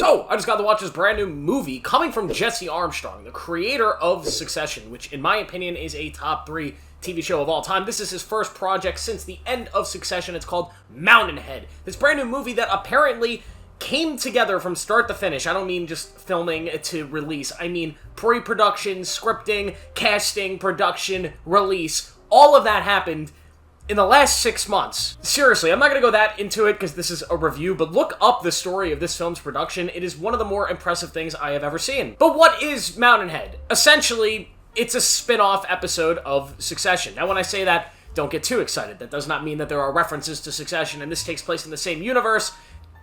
So, I just got to watch this brand new movie coming from Jesse Armstrong, the creator of Succession, which in my opinion is a top 3 TV show of all time. This is his first project since the end of Succession. It's called Mountainhead. This brand new movie that apparently came together from start to finish. I don't mean just filming to release. I mean pre-production, scripting, casting, production, release. All of that happened in the last 6 months. Seriously, I'm not going to go that into it because this is a review, but look up the story of this film's production. It is one of the more impressive things I have ever seen. But what is Mountainhead? Essentially, it's a spin-off episode of Succession. Now, when I say that, don't get too excited. That does not mean that there are references to Succession and this takes place in the same universe.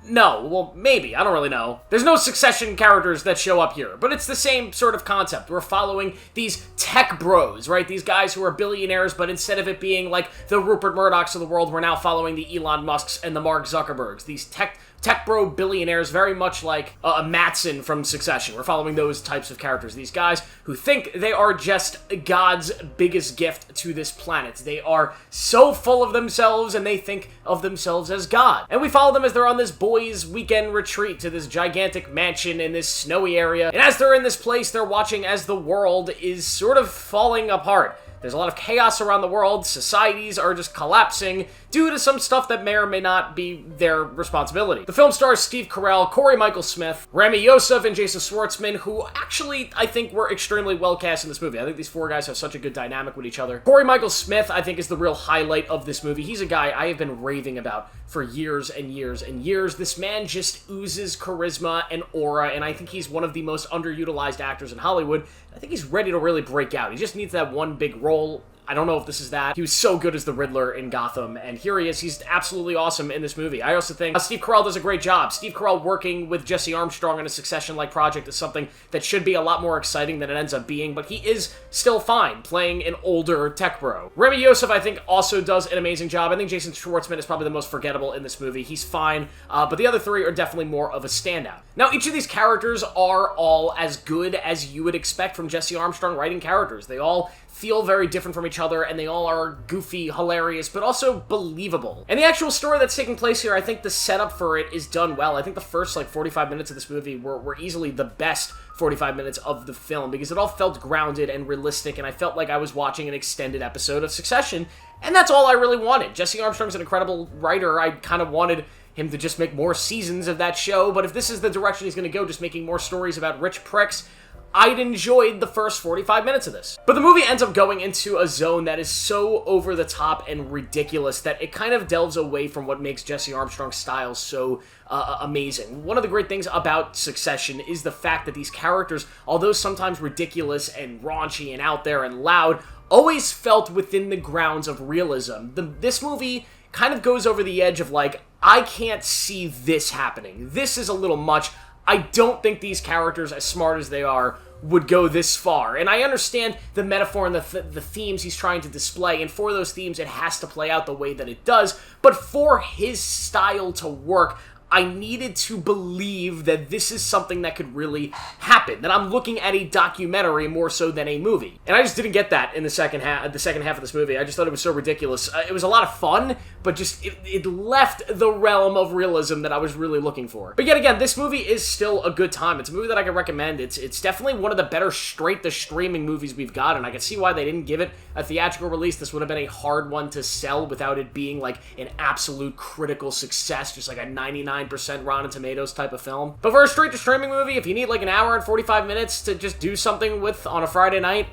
No, well, maybe. I don't really know. There's no Succession characters that show up here, but it's the same sort of concept. We're following these tech bros, right? These guys who are billionaires, but instead of it being like the Rupert Murdochs of the world, we're now following the Elon Musks and the Mark Zuckerbergs. These tech bro billionaires, very much like a Mattson from Succession. We're following those types of characters. These guys who think they are just God's biggest gift to this planet. They are so full of themselves and they think of themselves as God. And we follow them as they're on this boys' weekend retreat to this gigantic mansion in this snowy area. And as they're in this place, they're watching as the world is sort of falling apart. There's a lot of chaos around the world. Societies are just collapsing due to some stuff that may or may not be their responsibility. The film stars Steve Carell, Corey Michael Smith, Rami Youssef, and Jason Schwartzman, who actually, I think, were extremely well cast in this movie. I think these 4 guys have such a good dynamic with each other. Corey Michael Smith, I think, is the real highlight of this movie. He's a guy I have been raving about for years and years and years. This man just oozes charisma and aura, and I think he's one of the most underutilized actors in Hollywood. I think he's ready to really break out. He just needs that one big role. I don't know if this is that. He was so good as the Riddler in Gotham, and here he is. He's absolutely awesome in this movie. I also think Steve Carell does a great job. Steve Carell working with Jesse Armstrong on a Succession-like project is something that should be a lot more exciting than it ends up being, but he is still fine playing an older tech bro. Rami Youssef, I think, also does an amazing job. I think Jason Schwartzman is probably the most forgettable in this movie. He's fine, but the other 3 are definitely more of a standout. Now, each of these characters are all as good as you would expect from Jesse Armstrong writing characters. They all feel very different from each other, and they all are goofy, hilarious, but also believable. And the actual story that's taking place here, I think the setup for it is done well. I think the first, 45 minutes of this movie were easily the best 45 minutes of the film, because it all felt grounded and realistic, and I felt like I was watching an extended episode of Succession, and that's all I really wanted. Jesse Armstrong's an incredible writer. I kind of wanted him to just make more seasons of that show, but if this is the direction he's going to go, just making more stories about rich pricks, I'd enjoyed the first 45 minutes of this. But the movie ends up going into a zone that is so over the top and ridiculous that it kind of delves away from what makes Jesse Armstrong's style so amazing. One of the great things about Succession is the fact that these characters, although sometimes ridiculous and raunchy and out there and loud, always felt within the grounds of realism. This movie kind of goes over the edge of I can't see this happening. This is a little much. I don't think these characters, as smart as they are, would go this far. And I understand the metaphor and the themes he's trying to display, and for those themes, it has to play out the way that it does. But for his style to work, I needed to believe that this is something that could really happen, that I'm looking at a documentary more so than a movie. And I just didn't get that in the second half of this movie. I just thought it was so ridiculous. It was a lot of fun, but just it left the realm of realism that I was really looking for. But yet again, this movie is still a good time. It's a movie that I can recommend. It's definitely one of the better straight-to-streaming movies we've got, and I can see why they didn't give it a theatrical release. This would have been a hard one to sell without it being an absolute critical success, just a 99% Rotten Tomatoes type of film. But for a straight-to-streaming movie, if you need an hour and 45 minutes to just do something with on a Friday night,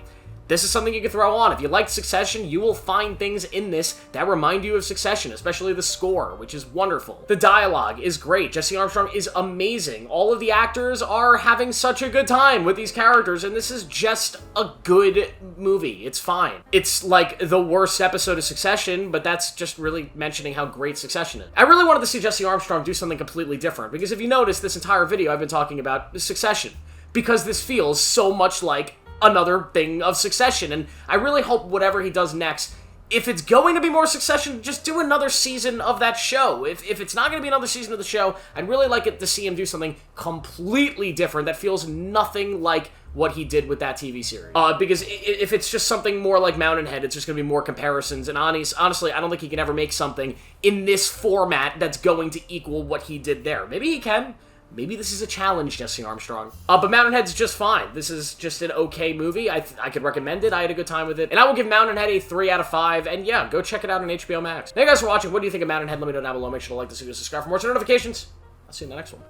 this is something you can throw on. If you liked Succession, you will find things in this that remind you of Succession, especially the score, which is wonderful. The dialogue is great. Jesse Armstrong is amazing. All of the actors are having such a good time with these characters, and this is just a good movie. It's fine. It's the worst episode of Succession, but that's just really mentioning how great Succession is. I really wanted to see Jesse Armstrong do something completely different, because if you notice, this entire video I've been talking about is Succession, because this feels so much like another thing of Succession, and I really hope whatever he does next, if it's going to be more Succession, just do another season of that show. If it's not going to be another season of the show, I'd really like it to see him do something completely different that feels nothing like what he did with that TV series. Because if it's just something more like Mountainhead, it's just going to be more comparisons, and honestly, I don't think he can ever make something in this format that's going to equal what he did there. Maybe he can. maybe this is a challenge, Jesse Armstrong. But Mountainhead's just fine. This is just an okay movie. I could recommend it. I had a good time with it. And I will give Mountainhead a 3 out of 5. And yeah, go check it out on HBO Max. Thank you guys for watching. What do you think of Mountainhead? Let me know down below. Make sure to like this video, subscribe for more notifications. I'll see you in the next one.